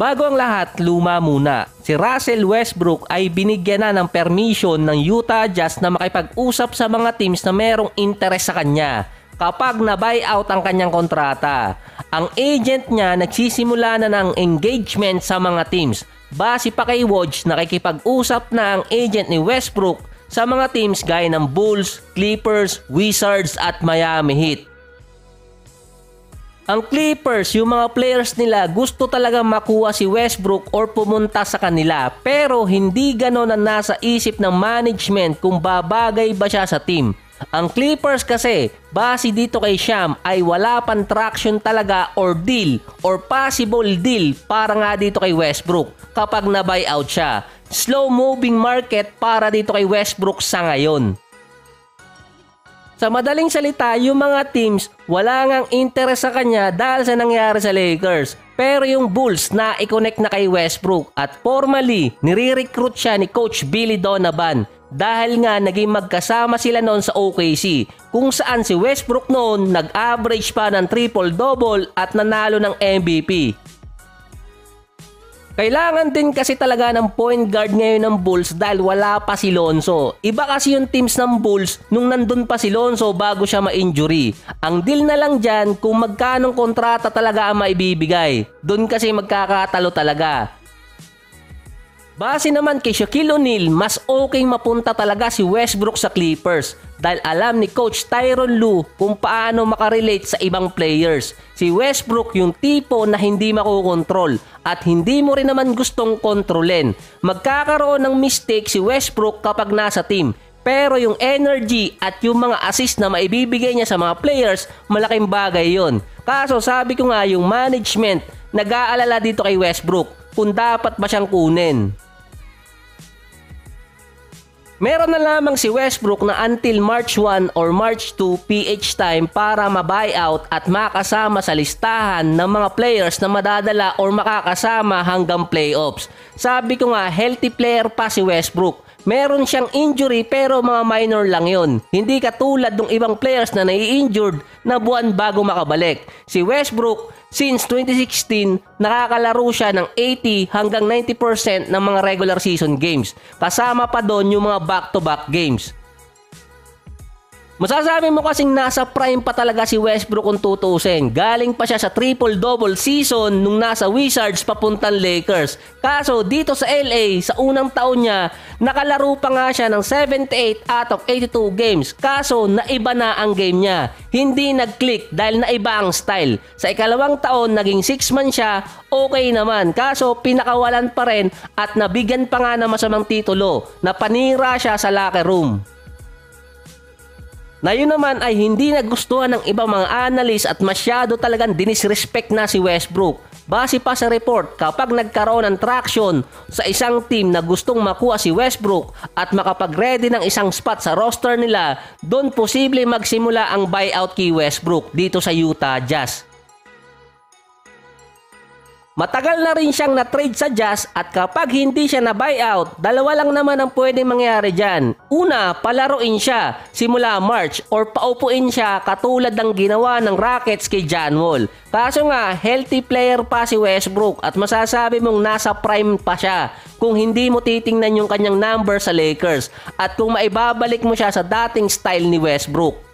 Bago ang lahat, luma muna. Si Russell Westbrook ay binigyan na ng permission ng Utah Jazz na makipag-usap sa mga teams na merong interest sa kanya kapag na-buyout ang kanyang kontrata. Ang agent niya nagsisimula na ng engagement sa mga teams. Base pa kay Woj, nakikipag-usap na ang agent ni Westbrook sa mga teams gaya ng Bulls, Clippers, Wizards at Miami Heat. Ang Clippers, yung mga players nila gusto talaga makuha si Westbrook or pumunta sa kanila, pero hindi ganon ang nasa isip ng management kung babagay ba siya sa team. Ang Clippers kasi, base dito kay Sham, ay wala pang traction talaga or deal or possible deal para nga dito kay Westbrook kapag na-buyout siya. Slow moving market para dito kay Westbrook sa ngayon. Sa madaling salita, yung mga teams wala ngang interest sa kanya dahil sa nangyari sa Lakers. Pero yung Bulls na i-connect na kay Westbrook at formally nire-recruit siya ni Coach Billy Donovan dahil nga naging magkasama sila noon sa OKC kung saan si Westbrook noon nag-average pa ng triple-double at nanalo ng MVP. Kailangan din kasi talaga ng point guard ngayon ng Bulls dahil wala pa si Lonzo. Iba kasi yung teams ng Bulls nung nandun pa si Lonzo bago siya ma-injury. Ang deal na lang dyan kung magkanong kontrata talaga ang maibibigay. Doon kasi magkakatalo talaga. Base naman kay Shaquille O'Neal, mas okay mapunta talaga si Westbrook sa Clippers dahil alam ni Coach Tyronn Lue kung paano makarelate sa ibang players. Si Westbrook yung tipo na hindi makokontrol at hindi mo rin naman gustong kontrolin. Magkakaroon ng mistake si Westbrook kapag nasa team. Pero yung energy at yung mga assist na maibibigay niya sa mga players, malaking bagay yon. Kaso sabi ko nga yung management nag-aalala dito kay Westbrook kung dapat ba siyang kunin. Meron na lamang si Westbrook na until March 1 or March 2 PH time para ma-buyout at makasama sa listahan ng mga players na madadala or makakasama hanggang playoffs. Sabi ko nga, healthy player pa si Westbrook. Meron siyang injury pero mga minor lang yon. Hindi katulad ng ibang players na nai-injured na buwan bago makabalik. Si Westbrook, since 2016, nakakalaro siya ng 80 hanggang 90% ng mga regular season games. Kasama pa doon yung mga back-to-back games. Masasabi mo kasing nasa prime pa talaga si Westbrook kung tutuusin. Galing pa siya sa triple-double season nung nasa Wizards papuntang Lakers. Kaso dito sa LA, sa unang taon niya, nakalaro pa nga siya ng 78 out of 82 games. Kaso naiba na ang game niya. Hindi nag-click dahil naiba ang style. Sa ikalawang taon, naging 6-man siya, okay naman. Kaso pinakawalan pa rin at nabigyan pa nga ng masamang titulo na panira siya sa locker room. Na yun naman ay hindi nagustuhan ng ibang mga analyst at masyado talagang dinisrespect na si Westbrook. Base pa sa report, kapag nagkaroon ng traction sa isang team na gustong makuha si Westbrook at makapag-ready ng isang spot sa roster nila, doon posible magsimula ang buyout kay Westbrook dito sa Utah Jazz. Matagal na rin siyang na-trade sa Jazz at kapag hindi siya na-buyout, dalawa lang naman ang pwedeng mangyari dyan. Una, palaruin siya simula March or paupuin siya katulad ng ginawa ng Rockets kay John Wall. Kaso nga, healthy player pa si Westbrook at masasabi mong nasa prime pa siya kung hindi mo titingnan yung kanyang number sa Lakers at kung maibabalik mo siya sa dating style ni Westbrook.